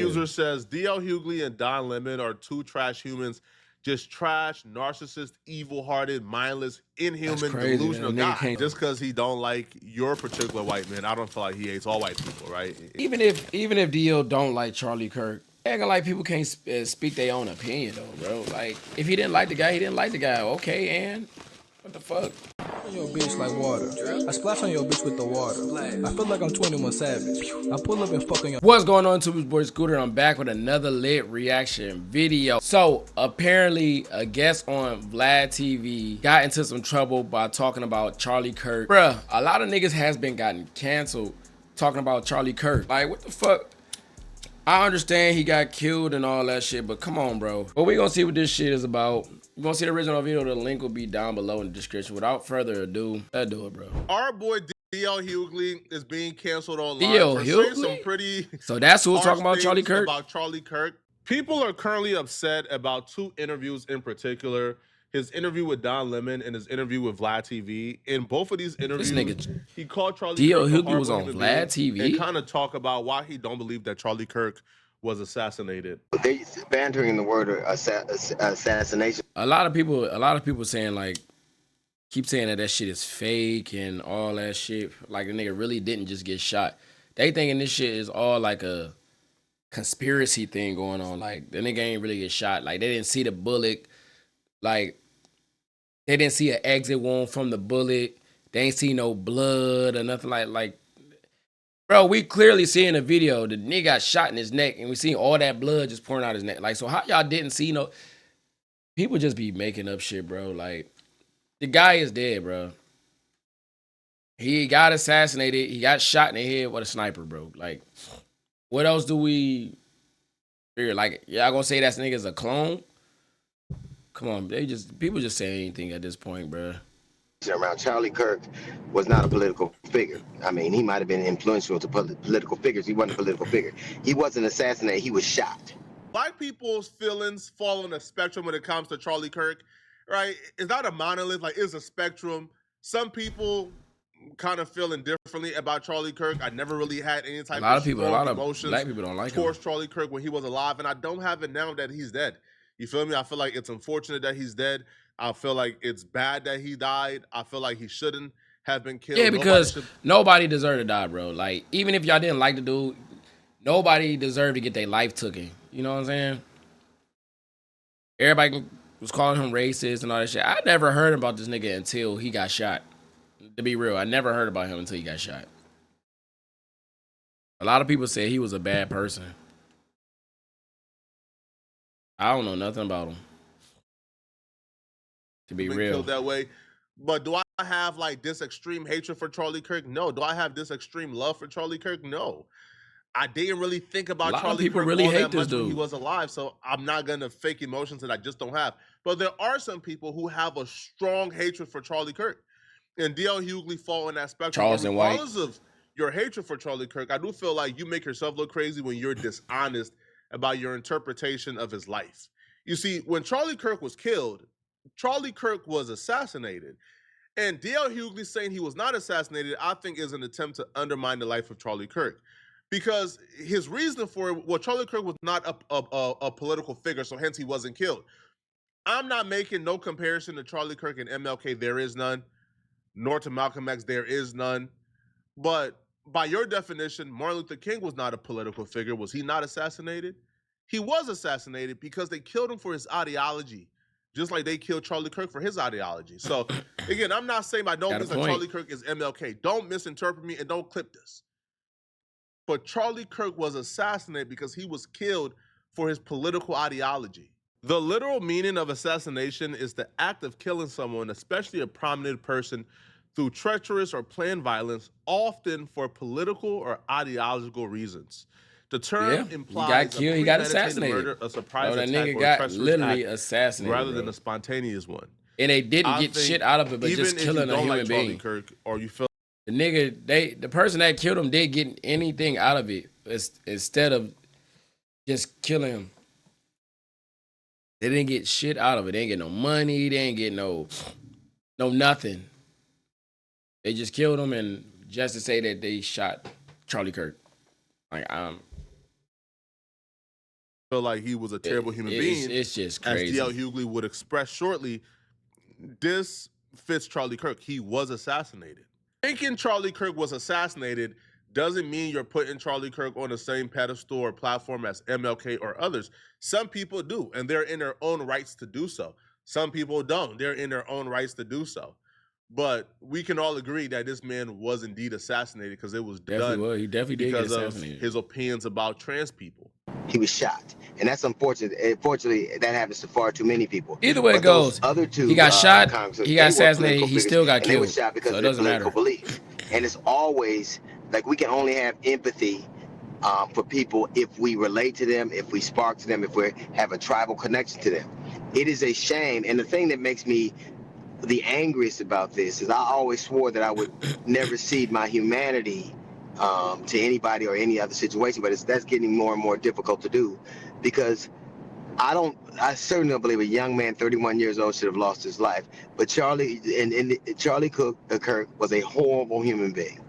User says D.L. Hughley and Don Lemon are two trash humans, just trash, narcissist, evil-hearted, mindless, inhuman, delusional guys. Just because he don't like your particular white man, I don't feel like he hates all white people, right? Even if D.L. don't like Charlie Kirk, acting like people can't speak their own opinion though, bro. Like if he didn't like the guy, he didn't like the guy. Okay, and what the fuck? On your bitch like water. I splash on your bitch with the water. I feel like I'm 21 Savage. I pull up and fuck on your. What's going on, YouTube? It's boy Scooter. I'm back with another lit reaction video. So apparently a guest on VladTV got into some trouble by talking about Charlie Kirk. Bruh, a lot of niggas has been gotten canceled talking about Charlie Kirk. Like what the fuck? I understand he got killed and all that shit, but come on, bro. But we gonna see what this shit is about. You're gonna see the original video. The link will be down below in the description. Without further ado, let's do it, bro. Our boy D.L. Hughley is being canceled online D.L. for Hughley? saying some pretty So that's who's talking about Charlie Kirk? About Charlie Kirk. People are currently upset about two interviews in particular. His interview with Don Lemon and his interview with VladTV. In both of these interviews, he called Charlie D.L. Kirk Hughley was on VladTV and kind of talk about why he don't believe that Charlie Kirk was assassinated. They bantering the word assassination. A lot of people saying like, keep saying that shit is fake and all that shit. Like the nigga really didn't just get shot. They thinking this shit is all like a conspiracy thing going on. Like the nigga ain't really get shot. Like they didn't see the bullet. Like they didn't see an exit wound from the bullet. They ain't see no blood or nothing like. Bro, we clearly see in the video the nigga got shot in his neck and we seen all that blood just pouring out his neck. Like, so how y'all didn't see no... People just be making up shit, bro. Like, the guy is dead, bro. He got assassinated. He got shot in the head with a sniper, bro. Like, what else do we figure? Like, y'all gonna say that nigga's a clone? Come on, people just say anything at this point, bro. Around Charlie Kirk was not a political figure. I mean, he might have been influential to political figures. He wasn't a political figure. He wasn't assassinated. He was shot. Black people's feelings fall on a spectrum when it comes to Charlie Kirk, right? It's not a monolith. Like, it's a spectrum. Some people kind of feeling differently about Charlie Kirk. I never really had any type of emotions black people don't like towards Charlie Kirk when he was alive, and I don't have it now that he's dead. You feel me? I feel like it's unfortunate that he's dead. I feel like it's bad that he died. I feel like he shouldn't have been killed. Yeah, because nobody deserved to die, bro. Like, even if y'all didn't like the dude, nobody deserved to get their life taken. You know what I'm saying? Everybody was calling him racist and all that shit. I never heard about this nigga until he got shot. To be real, I never heard about him until he got shot. A lot of people say he was a bad person. I don't know nothing about him. To be real, killed that way. But do I have like this extreme hatred for Charlie Kirk? No. Do I have this extreme love for Charlie Kirk? No. I didn't really think about Charlie Kirk really hate this dude when he was alive, so I'm not gonna fake emotions that I just don't have. But there are some people who have a strong hatred for Charlie Kirk, and D.L. Hughley fall in that spectrum. Regardless of your hatred for Charlie Kirk, I do feel like you make yourself look crazy when you're dishonest about your interpretation of his life. You see, when Charlie Kirk was killed, Charlie Kirk was assassinated. And D.L. Hughley saying he was not assassinated, I think, is an attempt to undermine the life of Charlie Kirk. Because his reason for it, well, Charlie Kirk was not a political figure, so hence he wasn't killed. I'm not making no comparison to Charlie Kirk and MLK, there is none. Nor to Malcolm X, there is none. But by your definition, Martin Luther King was not a political figure. Was he not assassinated? He was assassinated because they killed him for his ideology. Just like they killed Charlie Kirk for his ideology. So, again, I'm not saying by no means that Charlie Kirk is MLK. Don't misinterpret me and don't clip this. But Charlie Kirk was assassinated because he was killed for his political ideology. The literal meaning of assassination is the act of killing someone, especially a prominent person, through treacherous or planned violence, often for political or ideological reasons. The term implies he got assassinated. Murder, a surprise that attack, nigga or got literally assassinated, rather than a spontaneous one. And they didn't get shit out of it, but just killing a human being. Kirk, or you feel the nigga, the person that killed him didn't get anything out of it. Instead of just killing him, they didn't get shit out of it. They didn't get no money. They didn't get no nothing. They just killed him, and just to say that they shot Charlie Kirk. Like, feel like he was a terrible human being. It's just As crazy. D.L. Hughley would express shortly, this fits Charlie Kirk. He was assassinated. Thinking Charlie Kirk was assassinated doesn't mean you're putting Charlie Kirk on the same pedestal or platform as MLK or others. Some people do, and they're in their own rights to do so. Some people don't. They're in their own rights to do so. But we can all agree that this man was indeed assassinated because it was done He definitely did get because of assassinated. his opinions about trans people. He was shot, and that's unfortunate. Unfortunately, that happens to far too many people. Either way it But those goes, other two, he got shot, he got they were assassinated, political he figures, still got and they were killed. shot because So it of their doesn't political matter. beliefs. And it's always like we can only have empathy for people if we relate to them, if we spark to them, if we have a tribal connection to them. It is a shame, and the thing that makes me the angriest about this is I always swore that I would never cede my humanity to anybody or any other situation, but that's getting more and more difficult to do because I certainly don't believe a young man 31 years old should have lost his life. But Charlie Kirk was a horrible human being.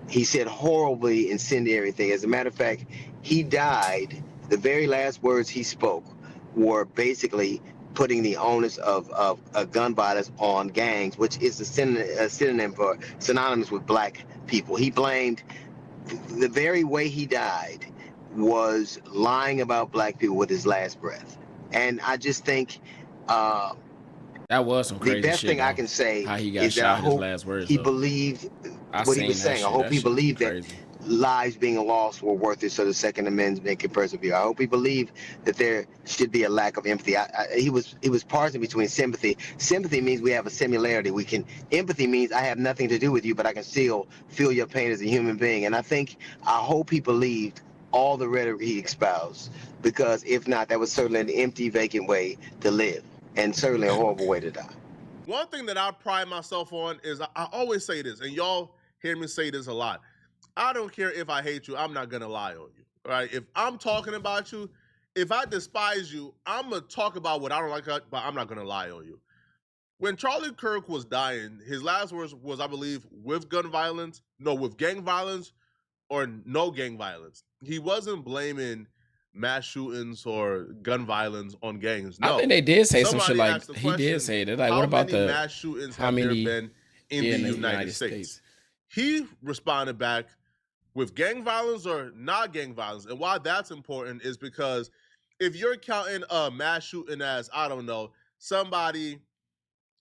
He said horribly incendiary things. As a matter of fact, he died. The very last words he spoke were basically putting the onus of gun violence on gangs, which is a synonym for synonymous with black people. He blamed the very way he died was lying about black people with his last breath. And I just think That was some crazy shit. The best thing though, I can say how he got is that I shot, his hope last words, he though. believed I what he seen was that saying. I shit. hope That he shit believed that crazy. lives being lost were worth it so the Second Amendment can persevere. I hope he believed that there should be a lack of empathy. He was parsing between sympathy. Sympathy means we have a similarity. Empathy means I have nothing to do with you, but I can still feel your pain as a human being. And I hope he believed all the rhetoric he espoused, because if not, that was certainly an empty, vacant way to live, and certainly a horrible way to die. One thing that I pride myself on is I always say this, and y'all hear me say this a lot. I don't care if I hate you, I'm not gonna lie on you. All right. If I'm talking about you, if I despise you, I'm gonna talk about what I don't like, but I'm not gonna lie on you. When Charlie Kirk was dying, his last words was, I believe, with gang violence or no gang violence. He wasn't blaming mass shootings or gun violence on gangs. No. I think they did say some shit Somebody like, asked the he did question, say that. Like, how what about many the mass shootings how have there many been in in the United States? He responded back with gang violence or not gang violence. And why that's important is because if you're counting a mass shooting as, I don't know, somebody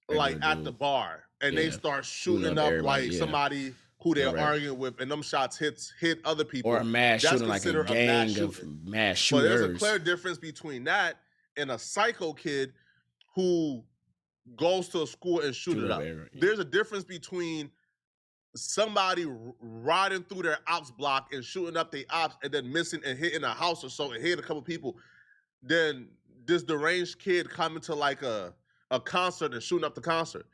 like at the bar and they start shooting up like somebody who they're arguing with, and them shots hit other people, or a mass that's shooting, like a considered gang of mass shooters. But there's a clear difference between that and a psycho kid who goes to a school and shoot it up. There's a difference between somebody riding through their ops block and shooting up the ops and then missing and hitting a house or so and hitting a couple people, then this deranged kid coming to like a concert and shooting up the concert.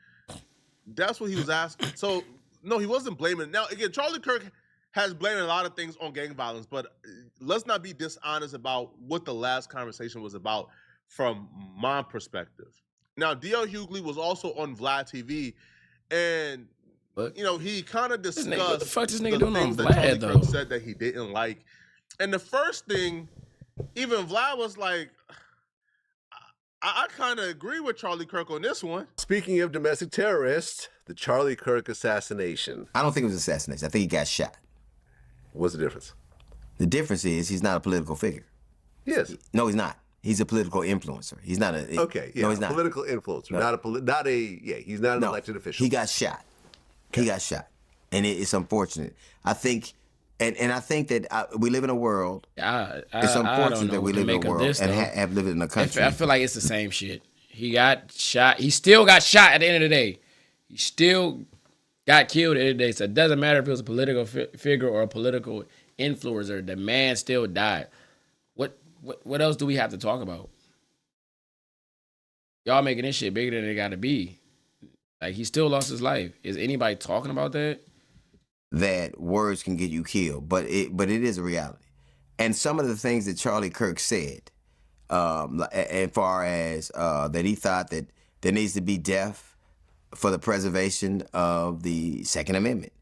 That's what he was asking. So no, he wasn't blaming. Now again, Charlie Kirk has blamed a lot of things on gang violence, but let's not be dishonest about what the last conversation was about from my perspective. Now, D.L. Hughley was also on VladTV, and he kind of discussed what the fuck this nigga the doing things on that Vlad, Charlie though? Kirk said that he didn't like. And the first thing, even Vlad was like, I kind of agree with Charlie Kirk on this one. Speaking of domestic terrorists, the Charlie Kirk assassination. I don't think it was assassination. I think he got shot. What's the difference? The difference is he's not a political figure. Yes. No, he's not. He's a political influencer. He's not a... Okay, yeah, no, he's not. Political influencer. No. He's not an elected official. He got shot. He got shot. And it's unfortunate. I think... And I think that we live in a world. It's unfortunate that we live in a world and have lived in a country. I feel like it's the same shit. He got shot. He still got shot at the end of the day. He still got killed at the end of the day. So it doesn't matter if it was a political figure or a political influencer. The man still died. What else do we have to talk about? Y'all making this shit bigger than it got to be. Like, he still lost his life. Is anybody talking about that? That words can get you killed, but it is a reality. And some of the things that Charlie Kirk said, as far as that he thought that there needs to be death for the preservation of the Second Amendment.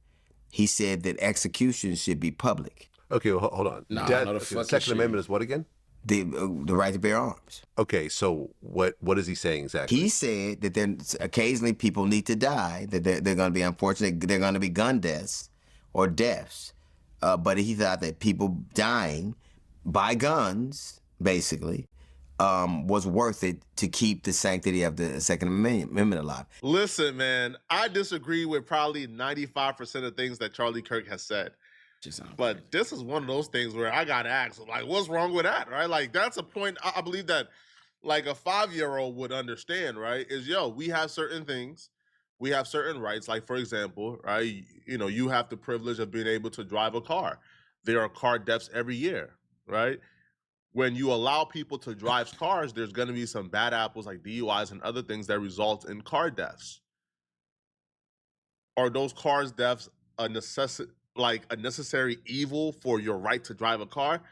He said that execution should be public. Okay, well, hold on. Nah, Death, no, the Second Amendment is what again? the right to bear arms. Okay, so what is he saying exactly? He said that then occasionally people need to die, that they're going to be unfortunate, they're going to be gun deaths or deaths. But he thought that people dying by guns, basically, was worth it to keep the sanctity of the Second Amendment alive. Listen, man, I disagree with probably 95% of things that Charlie Kirk has said. But this is one of those things where I got to ask, like, what's wrong with that, right? Like, that's a point I believe that, like, a 5-year-old would understand, right? Is, we have certain things. We have certain rights. Like, for example, right, you have the privilege of being able to drive a car. There are car deaths every year, right? When you allow people to drive cars, there's going to be some bad apples like DUIs and other things that result in car deaths. Are those cars deaths a necessary evil for your right to drive a car?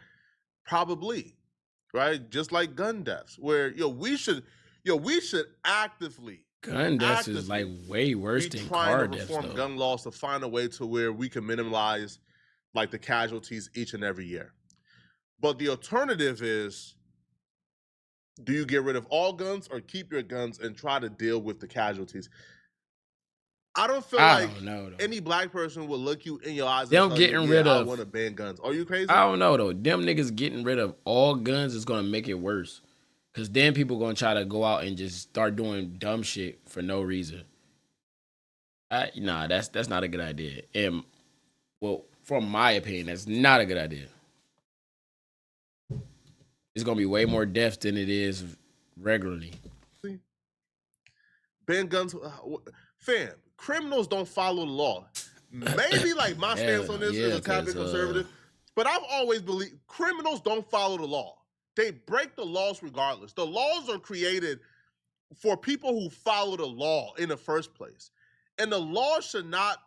Probably, right? Just like gun deaths, where we should actively gun deaths is like way worse than car deaths. Reform gun laws to find a way to where we can minimize like the casualties each and every year. But the alternative is, do you get rid of all guns or keep your guns and try to deal with the casualties? I don't feel like any black person will look you in your eyes and tell I want to ban guns. Are you crazy? I don't know, though. Them niggas getting rid of all guns is going to make it worse. Because then people going to try to go out and just start doing dumb shit for no reason. That's not a good idea. And, well, from my opinion, that's not a good idea. It's going to be way more deaths than it is regularly. Ban guns. Fam, criminals don't follow the law. Maybe like my stance on this is a tad bit conservative, but I've always believed criminals don't follow the law. They break the laws regardless. The laws are created for people who follow the law in the first place. And the law should not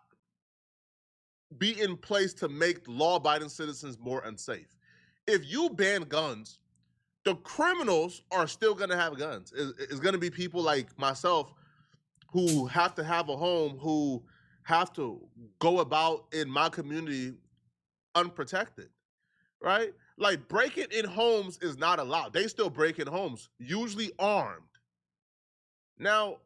be in place to make law-abiding citizens more unsafe. If you ban guns, the criminals are still going to have guns. It's going to be people like myself who have to have a home, who have to go about in my community unprotected, right? Like, breaking in homes is not allowed. They still break in homes, usually armed. Now,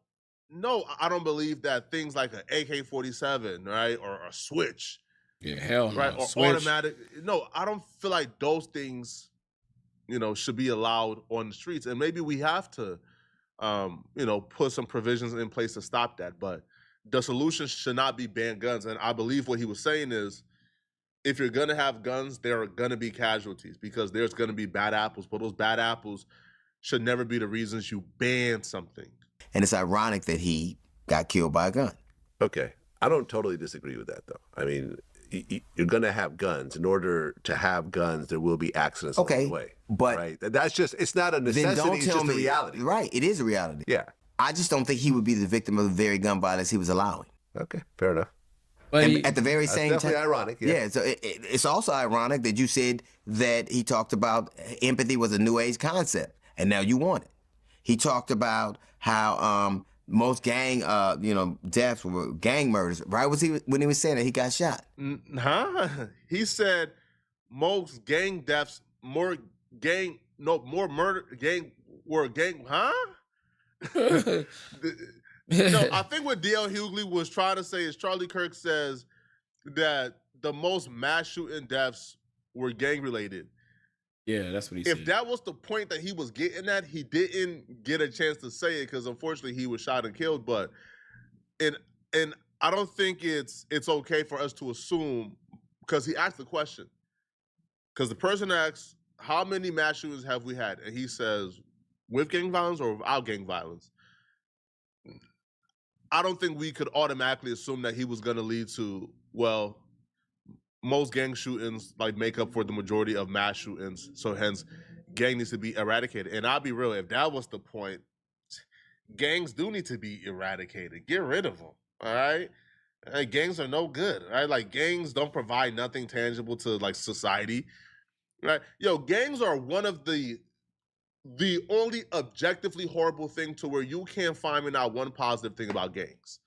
no, I don't believe that things like an AK-47, right, or a switch, right, or switch. Automatic. No, I don't feel like those things, should be allowed on the streets. And maybe we have to, put some provisions in place to stop that. But the solution should not be ban guns. And I believe what he was saying is, if you're going to have guns, there are going to be casualties because there's going to be bad apples. But those bad apples should never be the reasons you ban something. And it's ironic that he got killed by a gun. Okay. I don't totally disagree with that, though. I mean, you're going to have guns. In order to have guns, there will be accidents along the way. But right? That's just, it's not a necessity, it's just a reality. Right, it is a reality. Yeah. I just don't think he would be the victim of the very gun violence he was allowing. Okay, fair enough. But at the very same time, definitely ironic. Yeah, so it's also ironic that you said that he talked about empathy was a new age concept, and now you want it. He talked about how most gang, deaths were gang murders. Right? When he was saying that he got shot? He said most gang deaths, more murder gang were gang. No, I think what D.L. Hughley was trying to say is Charlie Kirk says that the most mass shooting deaths were gang related. Yeah, that's what he said. If that was the point that he was getting at, he didn't get a chance to say it because unfortunately he was shot and killed. But and I don't think it's okay for us to assume, because he asked the question. Because the person asks, how many mass shootings have we had? And he says, with gang violence or without gang violence? I don't think we could automatically assume that he was going to lead to, well, most gang shootings like make up for the majority of mass shootings. So hence, gang needs to be eradicated. And I'll be real, if that was the point, gangs do need to be eradicated. Get rid of them, all right? Gangs are no good, right? Like, gangs don't provide nothing tangible to, like, society, right? Gangs are one of the only objectively horrible thing to where you can't find me not one positive thing about gangs.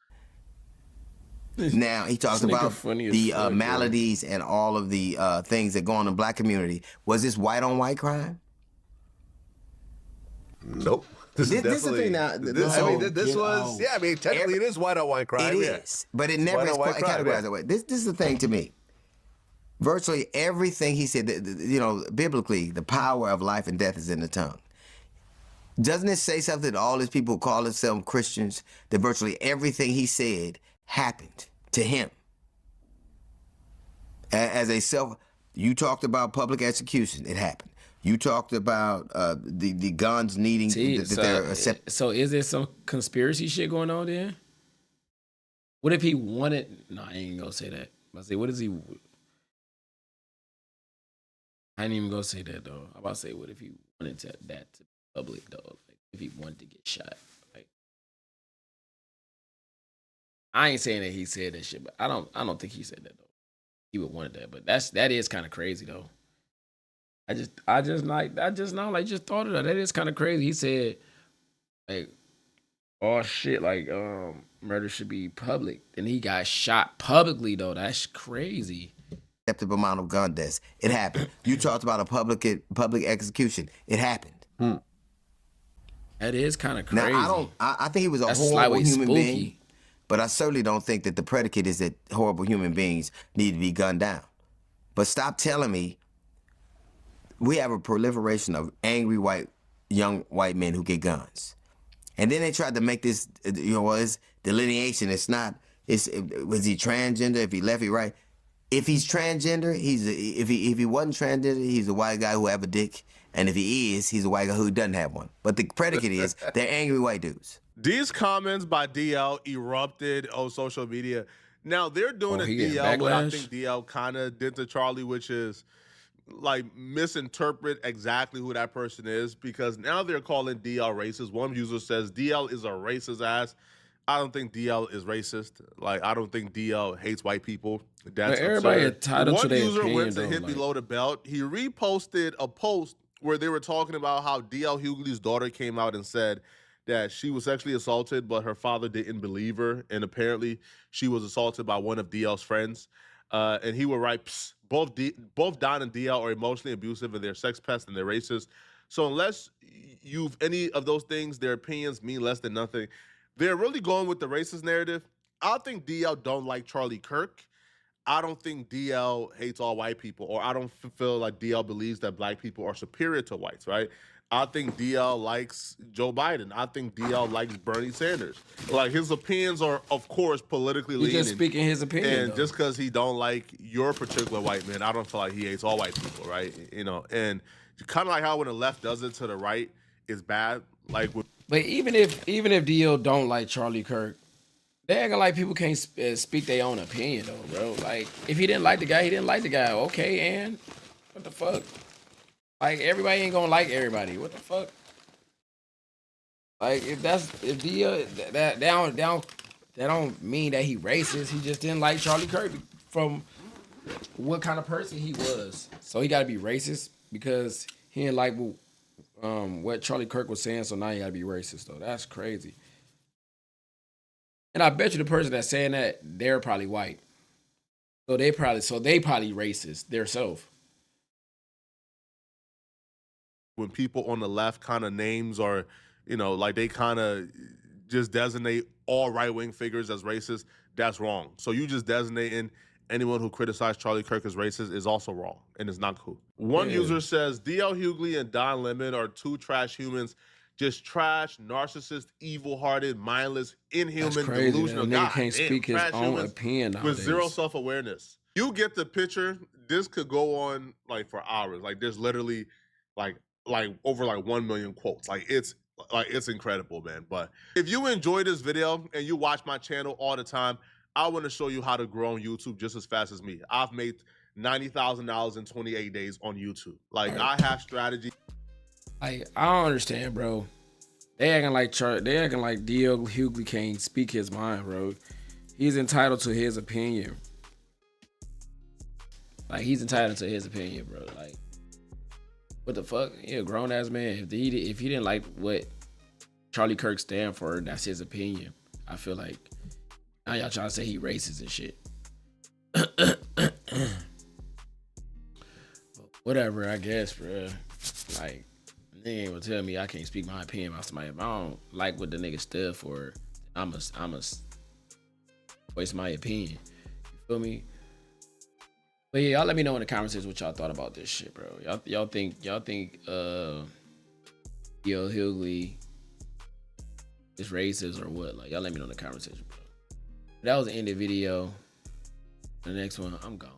Now, he talked about the maladies and all of the things that go on in the black community. Was this white on white crime? Nope. This is the thing now. This was, yeah, I mean, technically it is white on white crime. It is, but it never is quite categorized that way. This is the thing to me. Virtually everything he said, biblically, the power of life and death is in the tongue. Doesn't it say something that all these people who call themselves Christians, that virtually everything he said happened to him? You talked about public execution, it happened. You talked about the guns needing they're accepted. So is there some conspiracy shit going on there? What if he wanted? No, I ain't gonna say that. I say, what is he? I ain't even gonna say that though. I'm about to say, what if he wanted that to be public though? Like, if he wanted to get shot, like, I ain't saying that he said that shit, but I don't think he said that though. He would want that, but that is kind of crazy though. I just thought of that. That is kind of crazy. He said, like, oh shit, like murder should be public. And he got shot publicly though. That's crazy. Acceptable amount of gun deaths. It happened. You talked about a public execution. It happened. That is kind of crazy. Now I think he was a horrible human being, but I certainly don't think that the predicate is that horrible human beings need to be gunned down. But stop telling me we have a proliferation of angry young white men who get guns. And then they tried to make this, it's delineation. Was he transgender? If he left, he right. If he's transgender, if he wasn't transgender, he's a white guy who have a dick. And if he is, he's a white guy who doesn't have one. But the predicate is they're angry white dudes. These comments by DL erupted on social media. Now they're doing DL what I think DL kind of did to Charlie, which is like misinterpret exactly who that person is, because now they're calling DL racist. One user says DL is a racist ass. I don't think DL is racist. Like, I don't think DL hates white people. That's everybody entitled to their opinion. One user went to hit below the belt. He reposted a post where they were talking about how DL Hughley's daughter came out and said that she was sexually assaulted, but her father didn't believe her, and apparently she was assaulted by one of DL's friends. And he would write, both Don and DL are emotionally abusive and they're sex pests and they're racist. So unless you've any of those things, their opinions mean less than nothing. They're really going with the racist narrative. I think DL don't like Charlie Kirk. I don't think DL hates all white people, or I don't feel like DL believes that black people are superior to whites, right? I think DL likes Joe Biden. I think DL likes Bernie Sanders. Like, his opinions are, of course, politically leaning. He's just speaking his opinion. And just because he don't like your particular white man, I don't feel like he hates all white people, right? And kind of like how when the left does it to the right is bad. Like, but even if DL don't like Charlie Kirk, they acting like people can't speak their own opinion though, bro. Like, if he didn't like the guy, he didn't like the guy. Okay, and what the fuck? Like, everybody ain't gonna like everybody. What the fuck? Like, if DL that don't mean that he racist. He just didn't like Charlie Kirk from what kind of person he was. So he got to be racist because he didn't like what Charlie Kirk was saying. So now he got to be racist though. That's crazy. And I bet you the person that's saying that, they're probably white. So they probably racist themselves. When people on the left kind of names are, like they kind of just designate all right-wing figures as racist, that's wrong. So you just designating anyone who criticized Charlie Kirk as racist is also wrong, and it's not cool. One user says, DL Hughley and Don Lemon are two trash humans. Just trash, narcissist, evil-hearted, mindless, inhuman, delusional. Nigga can't speak his own opinion nowadays. With zero self-awareness. You get the picture. This could go on like for hours. Like, there's literally like over 1 million quotes. It's incredible, man. But if you enjoy this video and you watch my channel all the time, I want to show you how to grow on YouTube just as fast as me. I've made $90,000 in 28 days on YouTube. Like, I have strategy. I don't understand, bro. They acting like DL Hughley can't speak his mind, bro. He's entitled to his opinion. Like, he's entitled to his opinion, bro. Like, what the fuck? He a grown ass man. If he didn't like what Charlie Kirk stand for, that's his opinion. I feel like now y'all trying to say he racist and shit. Whatever, I guess, bro. Like, Nigga ain't gonna tell me I can't speak my opinion about somebody. If I don't like what the nigga stood for, I'm a voice my opinion. You feel me? But yeah, y'all let me know in the comments what y'all thought about this shit, bro. Y'all think D.L. Hughley is racist or what? Like, y'all let me know in the comments, bro. That was the end of the video. The next one, I'm gone.